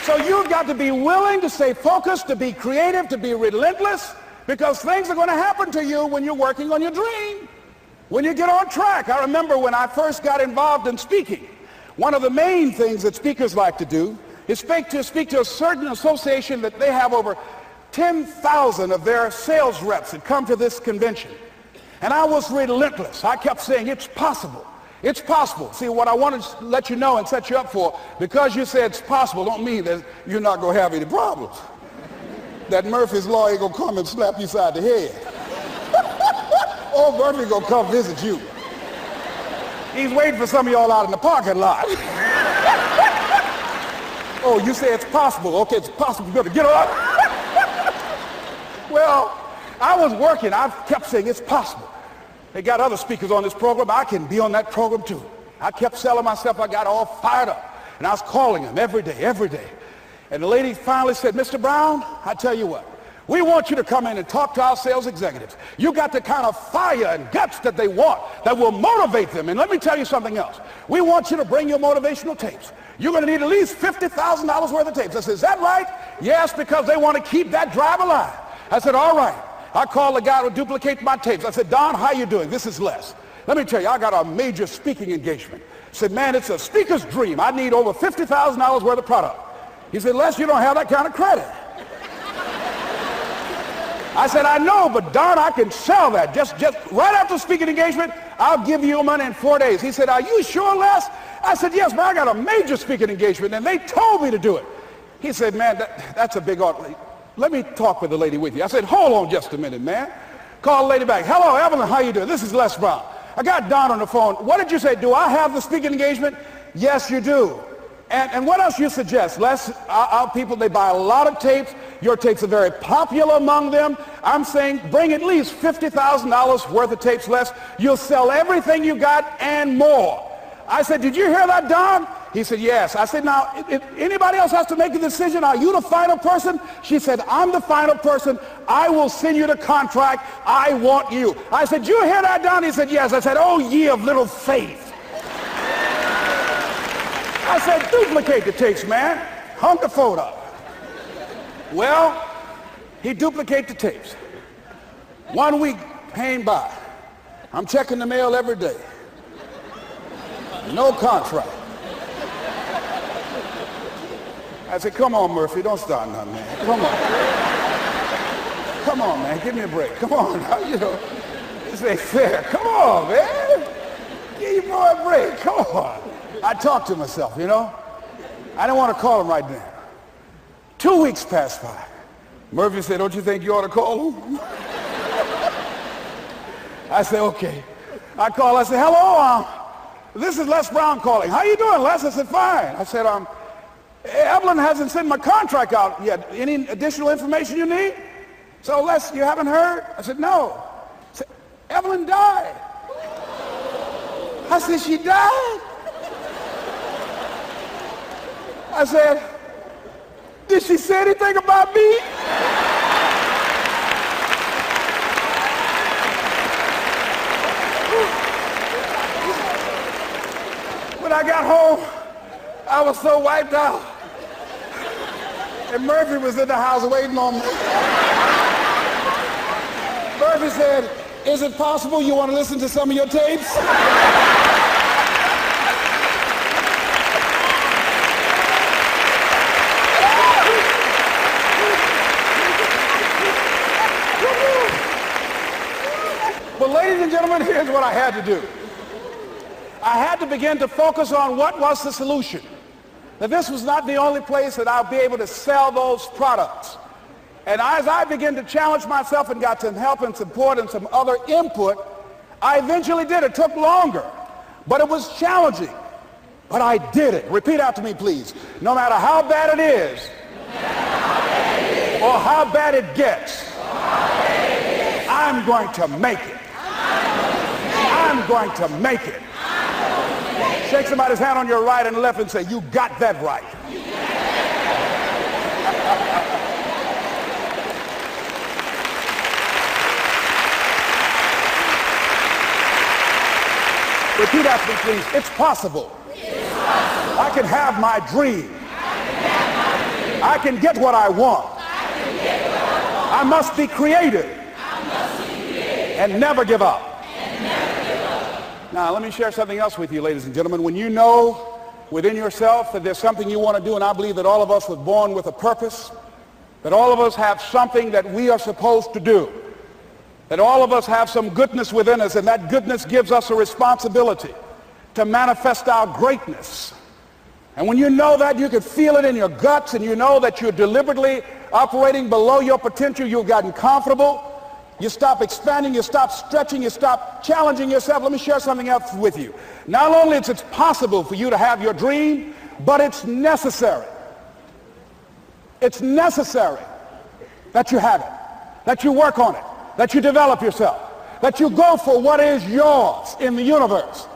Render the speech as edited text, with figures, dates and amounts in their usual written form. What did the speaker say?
So you've got to be willing to stay focused, to be creative, to be relentless, because things are going to happen to you when you're working on your dream, when you get on track. I remember when I first got involved in speaking, one of the main things that speakers like to do is speak to a certain association that they have over 10,000 of their sales reps that come to this convention. And I was relentless. I kept saying, it's possible. It's possible. See, what I want to let you know and set you up for, because you said it's possible, don't mean that you're not going to have any problems. That Murphy's Law ain't going to come and slap you side the head. Oh, Murphy's going to come visit you. He's waiting for some of y'all out in the parking lot. Oh, you say it's possible. Okay, it's possible. You better get up. Well, I was working. I kept saying it's possible. They got other speakers on this program. I can be on that program too. I kept selling myself. I got all fired up. And I was calling them every day. And the lady finally said, Mr. Brown, I tell you what, we want you to come in and talk to our sales executives. You got the kind of fire and guts that they want, that will motivate them. And let me tell you something else. We want you to bring your motivational tapes. You're going to need at least $50,000 worth of tapes. I said, is that right? Yes, because they want to keep that drive alive. I said, all right. I called the guy to duplicate my tapes. I said, Don, how you doing? This is Les. Let me tell you, I got a major speaking engagement. I said, man, it's a speaker's dream. I need over $50,000 worth of product. He said, Les, you don't have that kind of credit. I said, I know, but Don, I can sell that. Just right after speaking engagement, I'll give you your money in 4 days. He said, are you sure, Les? I said, yes, but I got a major speaking engagement, and they told me to do it. He said, man, that's a big order. Let me talk with the lady with you. I said, hold on just a minute, man. Call the lady back. Hello, Evelyn, how you doing? This is Les Brown. I got Don on the phone. What did you say? Do I have the speaking engagement? Yes, you do. And what else you suggest? Les, our people, they buy a lot of tapes. Your tapes are very popular among them. I'm saying bring at least $50,000 worth of tapes, Les. You'll sell everything you got and more. I said, did you hear that, Don? He said, yes. I said, now, if anybody else has to make a decision, are you the final person? She said, I'm the final person. I will send you the contract. I want you. I said, you hear that, Don? He said, yes. I said, oh, ye of little faith. I said, duplicate the tapes, man. Hung the phone up. Well, he duplicated the tapes. 1 week came by. I'm checking the mail every day. No contract. I said, come on, Murphy, don't start nothing, man. Come on. Come on, man, give me a break. Come on, now, you know, this ain't fair. Come on, man. Give your boy a break. Come on. I talked to myself, you know. I didn't want to call him right then. 2 weeks passed by. Murphy said, don't you think you ought to call him? I said, okay. I called. I said, hello, this is Les Brown calling. How you doing, Les? I said, fine. I said, Evelyn hasn't sent my contract out yet. Any additional information you need? So, Les, you haven't heard? I said, no. I said, Evelyn died. I said, she died? I said, did she say anything about me? When I got home, I was so wiped out. And Murphy was in the house waiting on me. Murphy said, is it possible you want to listen to some of your tapes? But ladies and gentlemen, here's what I had to do. I had to begin to focus on what was the solution. That this was not the only place that I'll be able to sell those products. And as I began to challenge myself and got some help and support and some other input, I eventually did. It took longer, but it was challenging. But I did it. Repeat after me, please. No matter how bad it is, or how bad it gets, I'm going to make it. I'm going to make it. Shake somebody's hand on your right and left and say, you got that right. Repeat after me, please. It's possible. I can have my dream. I can get what I want. I must be creative and never give up. Now, let me share something else with you, ladies and gentlemen. When you know within yourself that there's something you want to do, and I believe that all of us were born with a purpose, that all of us have something that we are supposed to do, that all of us have some goodness within us, and that goodness gives us a responsibility to manifest our greatness. And when you know that, you can feel it in your guts, and you know that you're deliberately operating below your potential. You've gotten comfortable. You stop expanding, you stop stretching, you stop challenging yourself. Let me share something else with you. Not only is it possible for you to have your dream, but it's necessary. It's necessary that you have it, that you work on it, that you develop yourself, that you go for what is yours in the universe.